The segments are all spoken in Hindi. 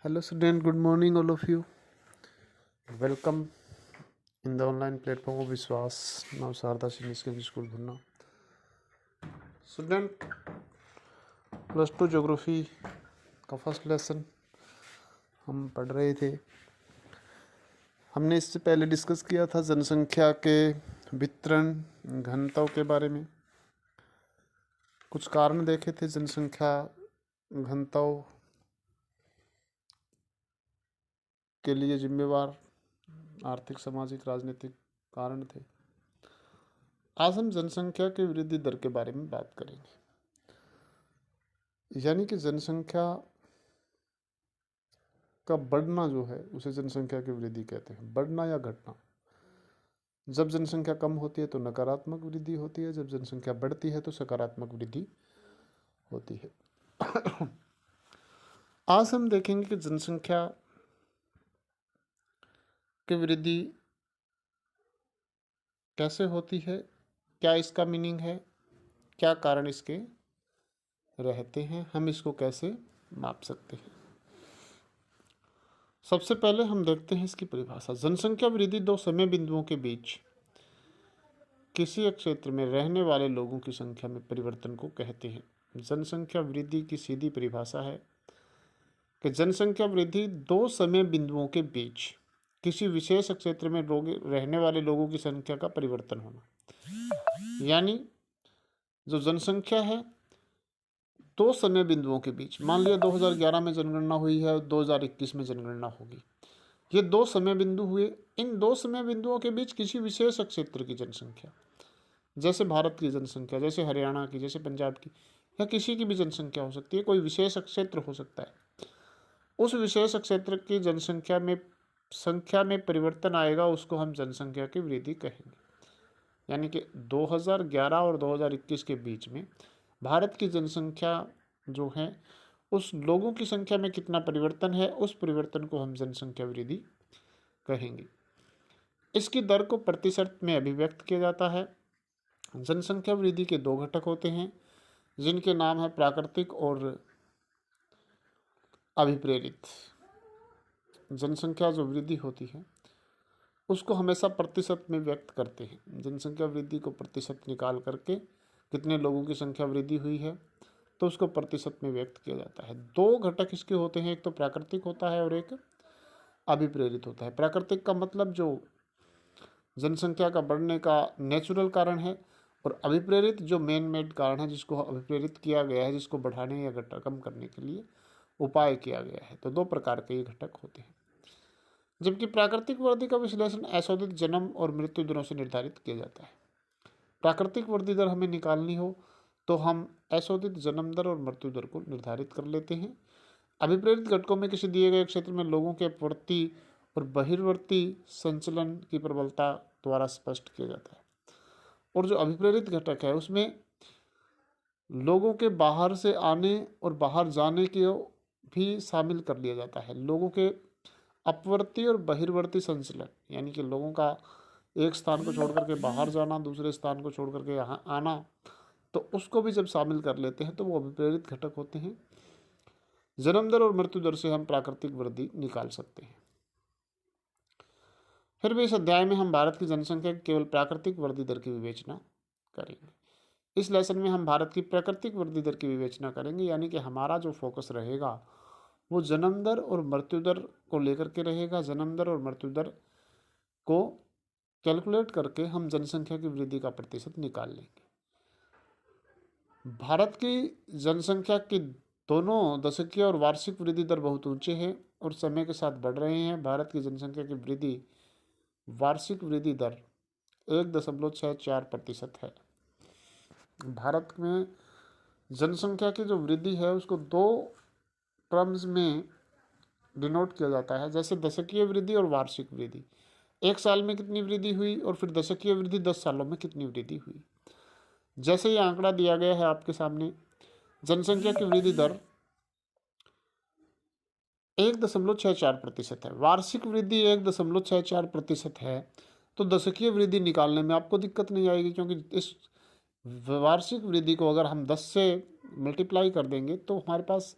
Hello student, good morning all of you. Welcome in the online platform of Viswas. Now Sarda Senior Secondary School Bhunna. Student, plus two geography का फर्स्ट लेसन हम पढ़ रहे थे। हमने इससे पहले डिस्कस किया था जनसंख्या के वितरण घनत्व के बारे में। कुछ कारण देखे थे जनसंख्या घनत्व के लिए जिम्मेवार आर्थिक, सामाजिक, राजनीतिक कारण थे। आज हम जनसंख्या की वृद्धि दर के बारे में बात करेंगे। यानी कि जनसंख्या का बढ़ना जो है उसे जनसंख्या की वृद्धि कहते हैं। बढ़ना या घटना। जब जनसंख्या कम होती है तो नकारात्मक वृद्धि होती है, जब जनसंख्या बढ़ती है तो सकारात्मक वृद्धि होती है। आज हम देखेंगे कि जनसंख्या की वृद्धि कैसे होती है, क्या इसका मीनिंग है, क्या कारण इसके रहते हैं, हम इसको कैसे माप सकते हैं। सबसे पहले हम देखते हैं इसकी परिभाषा। जनसंख्या वृद्धि दो समय बिंदुओं के बीच किसी एक क्षेत्र में रहने वाले लोगों की संख्या में परिवर्तन को कहते हैं। जनसंख्या वृद्धि की सीधी परिभाषा है कि जनसंख्या वृद्धि दो समय बिंदुओं के बीच किसी विशेष क्षेत्र में रहने वाले लोगों की संख्या का परिवर्तन होना। यानी जो जनसंख्या है दो समय बिंदुओं के बीच, मान लिया 2011 में जनगणना हुई है और 2021 में जनगणना होगी, ये दो समय बिंदु हुए। इन दो समय बिंदुओं के बीच किसी विशेष क्षेत्र की जनसंख्या, जैसे भारत की जनसंख्या, जैसे हरियाणा की, जैसे पंजाब की, या किसी की भी जनसंख्या हो सकती है, कोई विशेष क्षेत्र हो सकता है, उस विशेष क्षेत्र की संख्या में परिवर्तन आएगा, उसको हम जनसंख्या की वृद्धि कहेंगे। यानी कि 2011 और 2021 के बीच में भारत की जनसंख्या जो है उस लोगों की संख्या में कितना परिवर्तन है, उस परिवर्तन को हम जनसंख्या वृद्धि कहेंगे। इसकी दर को प्रतिशत में अभिव्यक्त किया जाता है। जनसंख्या वृद्धि के दो घटक होते हैं जिनके नाम है प्राकृतिक और अभिप्रेरित। जनसंख्या जो वृद्धि होती है उसको हमेशा प्रतिशत में व्यक्त करते हैं। जनसंख्या वृद्धि को प्रतिशत निकाल करके कितने लोगों की संख्या वृद्धि हुई है तो उसको प्रतिशत में व्यक्त किया जाता है। दो घटक इसके होते हैं, एक तो प्राकृतिक होता है और एक अभिप्रेरित होता है। प्राकृतिक का मतलब जो जनसंख्या का बढ़ने का नेचुरल कारण है, और अभिप्रेरित जो मैन मेड कारण है, जिसको अभिप्रेरित किया गया है, जिसको बढ़ाने या घटा कम करने के लिए उपाय किया गया है। तो दो प्रकार के ये घटक होते हैं। जबकि प्राकृतिक वृद्धि का विश्लेषण अशोधित जन्म और मृत्यु दरों से निर्धारित किया जाता है। प्राकृतिक वृद्धि दर हमें निकालनी हो तो हम अशोधित जन्म दर और मृत्यु दर को निर्धारित कर लेते हैं। अभिप्रेरित घटकों में किसी दिए गए क्षेत्र में लोगों के प्रवर्ती और बहिर्वर्ती संचलन की प्रबलता द्वारा स्पष्ट किया जाता है। और जो अभिप्रेरित घटक है उसमें लोगों के बाहर से आने और बाहर जाने को भी शामिल कर लिया जाता है। लोगों के अपवर्ती और बहिर्वर्ती संचलन, यानी कि लोगों का एक स्थान को छोड़ करके बाहर जाना, दूसरे स्थान को छोड़ करके यहाँ आना, तो उसको भी जब शामिल कर लेते हैं तो वो अभिप्रेरित घटक होते हैं। जन्म दर और मृत्यु दर से हम प्राकृतिक वृद्धि निकाल सकते हैं। फिर भी इस अध्याय में हम भारत की जनसंख्या की केवल प्राकृतिक वृद्धि दर की विवेचना करेंगे। इस लेसन में हम भारत की प्राकृतिक वृद्धि दर की विवेचना करेंगे, यानी कि हमारा जो फोकस रहेगा वो जन्म दर और मृत्यु दर को लेकर के रहेगा। जन्म दर और मृत्यु दर को कैलकुलेट करके हम जनसंख्या की वृद्धि का प्रतिशत निकाल लेंगे। भारत की जनसंख्या की दोनों दशकीय और वार्षिक वृद्धि दर बहुत ऊंचे हैं और समय के साथ बढ़ रहे हैं। भारत की जनसंख्या की वृद्धि वार्षिक वृद्धि दर 1.64% है। भारत में जनसंख्या की जो वृद्धि है उसको दो टर्म्स में डिनोट किया जाता है, जैसे दशकीय वृद्धि और वार्षिक वृद्धि। एक साल में कितनी वृद्धि हुई और फिर दशकीय वृद्धि 10 सालों में कितनी वृद्धि हुई। जैसे ये आंकड़ा दिया गया है आपके सामने, जनसंख्या की वृद्धि दर 1.64% है, वार्षिक वृद्धि 1.64% है, तो दशकीय वृद्धि निकालने में आपको दिक्कत नहीं आएगी, क्योंकि इस वार्षिक वृद्धि को अगर हम 10 से मल्टीप्लाई कर देंगे तो हमारे पास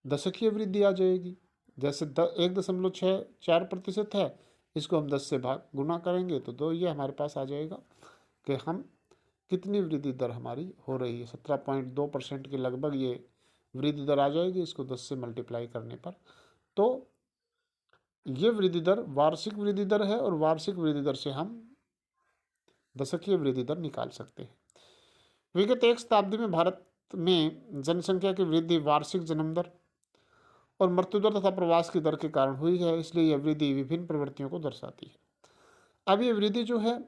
दशकीय वृद्धि आ जाएगी। जैसे 1.64% है, इसको हम 10 से भाग गुना करेंगे तो 2 ये हमारे पास आ जाएगा कि हम कितनी वृद्धि दर हमारी हो रही है। 17.2% के लगभग ये वृद्धि दर आ जाएगी इसको 10 से मल्टीप्लाई करने पर। तो ये वृद्धि दर वार्षिक वृद्धि दर है और वार्षिक वृद्धि दर से हम दशकीय वृद्धि दर निकाल सकते हैं। विगत एक शताब्दी में भारत में जनसंख्या की वृद्धि वार्षिक जन्म दर और मृत्यु दर तथा प्रवास की दर के कारण हुई है, इसलिए यह वृद्धि विभिन्न प्रवृत्तियों को दर्शाती है। अब ये वृद्धि जो है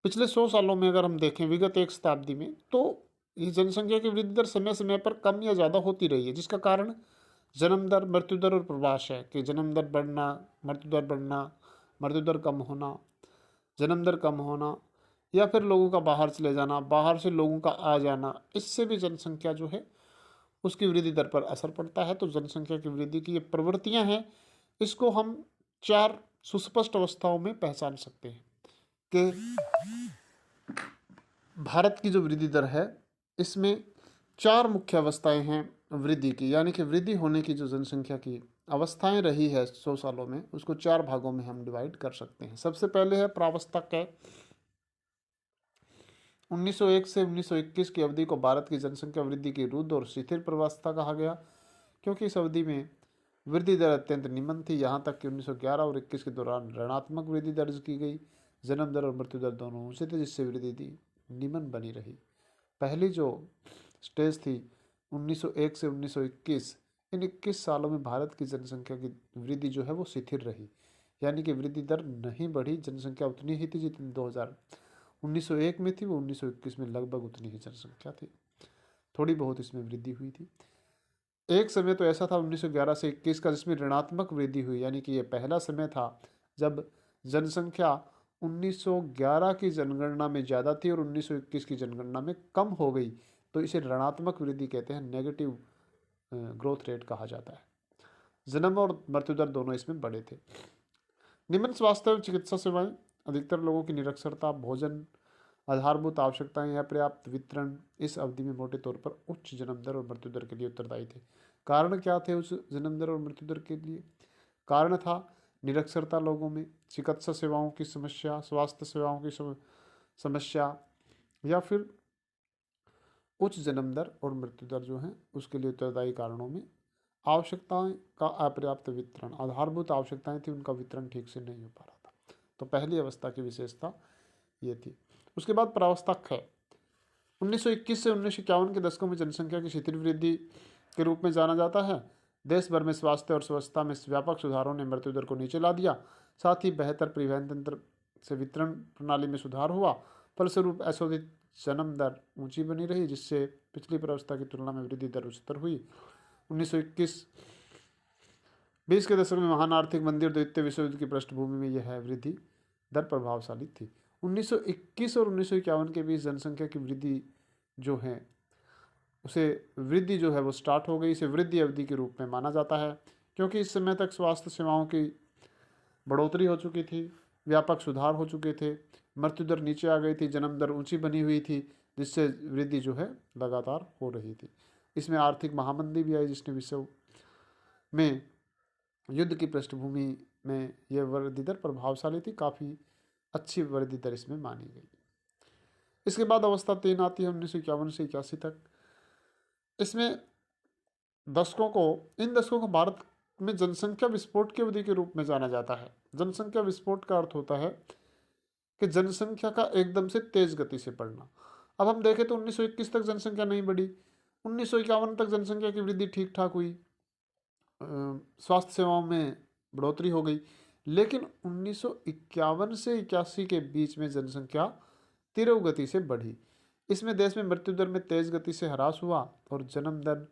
पिछले 100 सालों में अगर हम देखें, विगत एक शताब्दी में, तो ये जनसंख्या की वृद्धि दर समय समय पर कम या ज़्यादा होती रही है, जिसका कारण जन्म दर, मृत्यु दर और प्रवास है कि जन्म दर बढ़ना, मृत्यु दर बढ़ना, मृत्यु दर कम होना, जन्म दर कम होना, या फिर लोगों का बाहर चले जाना, बाहर से लोगों का आ जाना, इससे भी जनसंख्या जो है उसकी वृद्धि दर पर असर पड़ता है। तो जनसंख्या की वृद्धि की ये प्रवृत्तियां हैं, इसको हम 4 सुस्पष्ट अवस्थाओं में पहचान सकते हैं कि भारत की जो वृद्धि दर है इसमें 4 मुख्य अवस्थाएं हैं वृद्धि की, यानी कि वृद्धि होने की जो जनसंख्या की अवस्थाएं रही है 100 सालों में, उसको 4 भागों में हम डिवाइड कर सकते हैं। सबसे पहले है प्रावस्था कैप। 1901 से 1921 की अवधि को भारत की जनसंख्या वृद्धि की रुद्ध और शिथिल प्रावस्था कहा गया, क्योंकि इस अवधि में वृद्धि दर अत्यंत निम्न थी। यहाँ तक कि 1911 और 21 के दौरान ऋणात्मक वृद्धि दर्ज की गई। जन्म दर और मृत्यु दर दोनों ऊंचे थे, जिससे वृद्धि निम्न बनी रही। पहली जो स्टेज थी 1901 से 1921, इन 21 सालों में भारत की जनसंख्या की वृद्धि जो है वो शिथिल रही, यानी कि वृद्धि दर नहीं बढ़ी, जनसंख्या उतनी ही थी जितनी 1901 में थी, वो 1921 में लगभग उतनी ही जनसंख्या थी। थोड़ी बहुत इसमें वृद्धि हुई थी। एक समय तो ऐसा था 1911 से 21 का जिसमें ऋणात्मक वृद्धि हुई, यानी कि ये पहला समय था जब जनसंख्या 1911 की जनगणना में ज़्यादा थी और 1921 की जनगणना में कम हो गई, तो इसे ऋणात्मक वृद्धि कहते हैं, नेगेटिव ग्रोथ रेट कहा जाता है। जन्म और मृत्यु दर दोनों इसमें बड़े थे। निम्न स्वास्थ्य एवं चिकित्सा सेवाएं, अधिकतर लोगों की निरक्षरता, भोजन, आधारभूत आवश्यकताएं या पर्याप्त वितरण इस अवधि में मोटे तौर पर उच्च जन्म दर और मृत्यु दर के लिए उत्तरदायी थे। कारण क्या थे उस जन्म दर और मृत्यु दर के लिए? कारण था निरक्षरता लोगों में, चिकित्सा सेवाओं की समस्या, स्वास्थ्य सेवाओं की समस्या, या फिर उच्च जन्म दर और मृत्यु दर जो है उसके लिए उत्तरदायी कारणों में आवश्यकताएं का अपर्याप्त वितरण, आधारभूत आवश्यकताएं थी उनका वितरण ठीक से नहीं हो पा रहा था। तो पहली अवस्था की विशेषता ये थी। उसके बाद प्रावस्था है 1921 से 1951 के दशकों में जनसंख्या की शिथिल वृद्धि के रूप में जाना जाता है। देश भर में स्वास्थ्य और स्वच्छता में व्यापक सुधारों ने मृत्यु दर को नीचे ला दिया। साथ ही बेहतर परिवहन तंत्र से वितरण प्रणाली में सुधार हुआ। फलस्वरूप अशोधित जन्म दर ऊंची बनी रही, जिससे पिछली प्रावस्था की तुलना में वृद्धि दर उच्चतर हुई। 1921-20 के दशक में महान आर्थिक मंदी और द्वितीय विश्व युद्ध की पृष्ठभूमि में यह वृद्धि दर प्रभावशाली थी। 1921 और 1951 के बीच जनसंख्या की वृद्धि जो है उसे वृद्धि जो है वो स्टार्ट हो गई। इसे वृद्धि अवधि के रूप में माना जाता है, क्योंकि इस समय तक स्वास्थ्य सेवाओं की बढ़ोतरी हो चुकी थी, व्यापक सुधार हो चुके थे, मृत्यु दर नीचे आ गई थी, जन्म दर ऊंची बनी हुई थी, जिससे वृद्धि जो है लगातार हो रही थी। इसमें आर्थिक महामंदी भी आई, जिसने विश्व में युद्ध की पृष्ठभूमि में यह वृद्धि दर प्रभावशाली थी, काफ़ी अच्छी वृद्धि दर इसमें मानी गई। इसके बाद अवस्था 3 आती है 1951 से 81 तक। इसमें इन दशकों को भारत में जनसंख्या विस्फोट की अवधि के रूप में जाना जाता है। जनसंख्या विस्फोट का अर्थ होता है कि जनसंख्या का एकदम से तेज गति से बढ़ना। अब हम देखें तो 1921 तक जनसंख्या नहीं बढ़ी, 1951 तक जनसंख्या की वृद्धि ठीक ठाक हुई, स्वास्थ्य सेवाओं में बढ़ोतरी हो गई, लेकिन 1951 से 81 के बीच में जनसंख्या तीव्र गति से बढ़ी। इसमें देश में मृत्यु दर में तेज गति से ह्रास हुआ और जन्म दर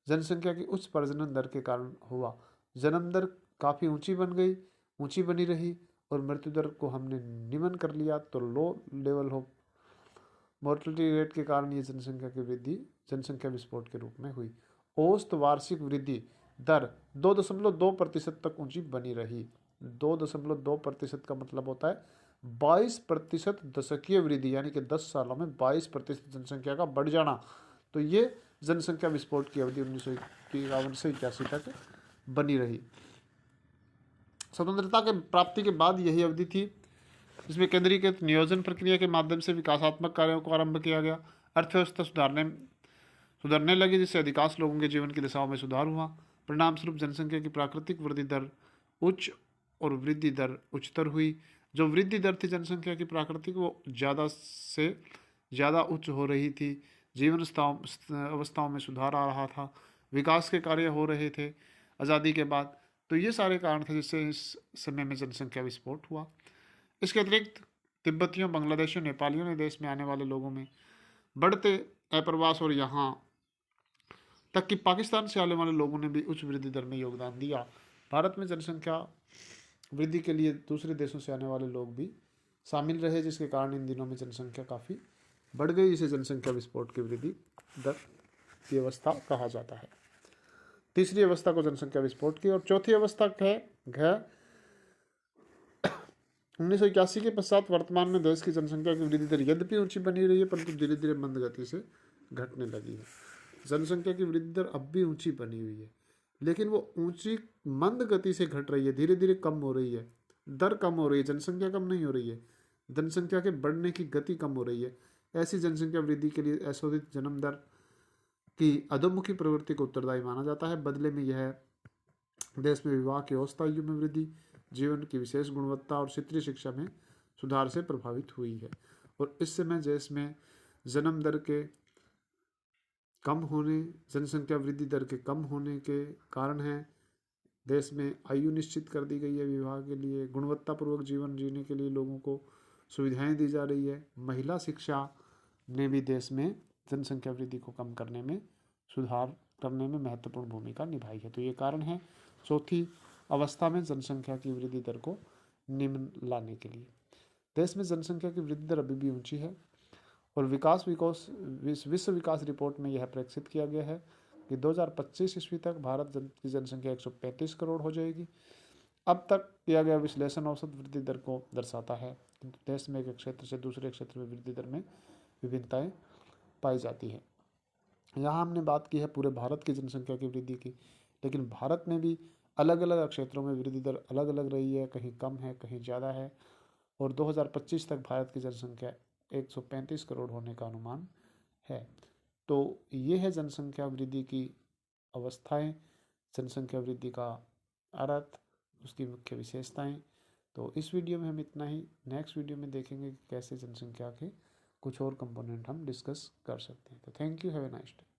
जनसंख्या की उच्च प्रजनन दर के कारण हुआ। जन्म दर काफ़ी ऊंची बनी रही और मृत्यु दर को हमने निम्न कर लिया, तो low level of mortality rate के कारण ये जनसंख्या की वृद्धि जनसंख्या विस्फोट के रूप में हुई। औसत वार्षिक वृद्धि दर 2.2% तक ऊंची बनी रही। 2.2% का मतलब होता है 22% दशकीय वृद्धि, यानी कि 10 सालों में 22% जनसंख्या का बढ़ जाना। तो ये जनसंख्या विस्फोट की अवधि 1951 से 81 तक बनी रही। स्वतंत्रता के प्राप्ति के बाद यही अवधि थी जिसमें केंद्रीकृत नियोजन प्रक्रिया के माध्यम से विकासात्मक कार्यों को आरंभ किया गया। अर्थव्यवस्था सुधरने लगी, जिससे अधिकांश लोगों के जीवन की दिशाओं में सुधार हुआ। परिणाम स्वरूप जनसंख्या की प्राकृतिक वृद्धि दर उच्च और वृद्धि दर उच्चतर हुई। जो वृद्धि दर थी जनसंख्या की प्राकृतिक, वो ज़्यादा से ज़्यादा उच्च हो रही थी। जीवन अवस्थाओं में सुधार आ रहा था, विकास के कार्य हो रहे थे आज़ादी के बाद। तो ये सारे कारण थे जिससे इस समय में जनसंख्या विस्फोट हुआ। इसके अतिरिक्त तिब्बतियों, बांग्लादेशियों, नेपालियों ने देश में आने वाले लोगों में बढ़ते अप्रवास और यहाँ तक कि पाकिस्तान से आने वाले लोगों ने भी उच्च वृद्धि दर में योगदान दिया। भारत में जनसंख्या वृद्धि के लिए दूसरे देशों से आने वाले लोग भी शामिल रहे, जिसके कारण इन दिनों में जनसंख्या काफ़ी बढ़ गई। इसे जनसंख्या विस्फोट की वृद्धि दर की अवस्था कहा जाता है। तीसरी अवस्था को जनसंख्या विस्फोट की। और चौथी अवस्था है 1981 के पश्चात वर्तमान में देश की जनसंख्या की वृद्धि दर यद्यपि ऊंची बनी रही है, परंतु धीरे धीरे मंद गति से घटने लगी है। जनसंख्या की वृद्धि दर अब भी ऊंची बनी हुई है, लेकिन वो ऊंची मंद गति से घट रही है, धीरे धीरे कम हो रही है। दर कम हो रही है, जनसंख्या कम नहीं हो रही है, जनसंख्या के बढ़ने की गति कम हो रही है। ऐसी जनसंख्या वृद्धि के लिए अशोधित जन्म दर की अधोमुखी प्रवृत्ति को उत्तरदायी माना जाता है। बदले में यह देश में विवाह की औसत आयु में वृद्धि, जीवन की विशेष गुणवत्ता और क्षेत्रीय शिक्षा में सुधार से प्रभावित हुई है। और इस समय देश में जन्म दर के कम होने, जनसंख्या वृद्धि दर के कम होने के कारण है देश में आयु निश्चित कर दी गई है विवाह के लिए। गुणवत्तापूर्वक जीवन जीने के लिए लोगों को सुविधाएं दी जा रही है। महिला शिक्षा ने भी देश में जनसंख्या वृद्धि को कम करने में, सुधार करने में महत्वपूर्ण भूमिका निभाई है। तो ये कारण है चौथी अवस्था में जनसंख्या की वृद्धि दर को निम्न लाने के लिए। देश में जनसंख्या की वृद्धि दर अभी भी ऊंची है और विश्व विकास रिपोर्ट में यह प्रक्षित किया गया है कि 2025 ईस्वी तक भारत की जनसंख्या 135 करोड़ हो जाएगी। अब तक किया गया विश्लेषण औसत वृद्धि दर को दर्शाता है, किंतु देश में एक क्षेत्र से दूसरे क्षेत्र में वृद्धि दर में विभिन्नताएं पाई जाती है। यहाँ हमने बात की है पूरे भारत की जनसंख्या की वृद्धि की, लेकिन भारत में भी अलग अलग क्षेत्रों में वृद्धि दर अलग अलग रही है, कहीं कम है, कहीं ज़्यादा है। और 2025 तक भारत की जनसंख्या 135 करोड़ होने का अनुमान है। तो ये है जनसंख्या वृद्धि की अवस्थाएं, जनसंख्या वृद्धि का अर्थ, उसकी मुख्य विशेषताएं। तो इस वीडियो में हम इतना ही। नेक्स्ट वीडियो में देखेंगे कि कैसे जनसंख्या के कुछ और कंपोनेंट हम डिस्कस कर सकते हैं। तो thank you, have a nice day.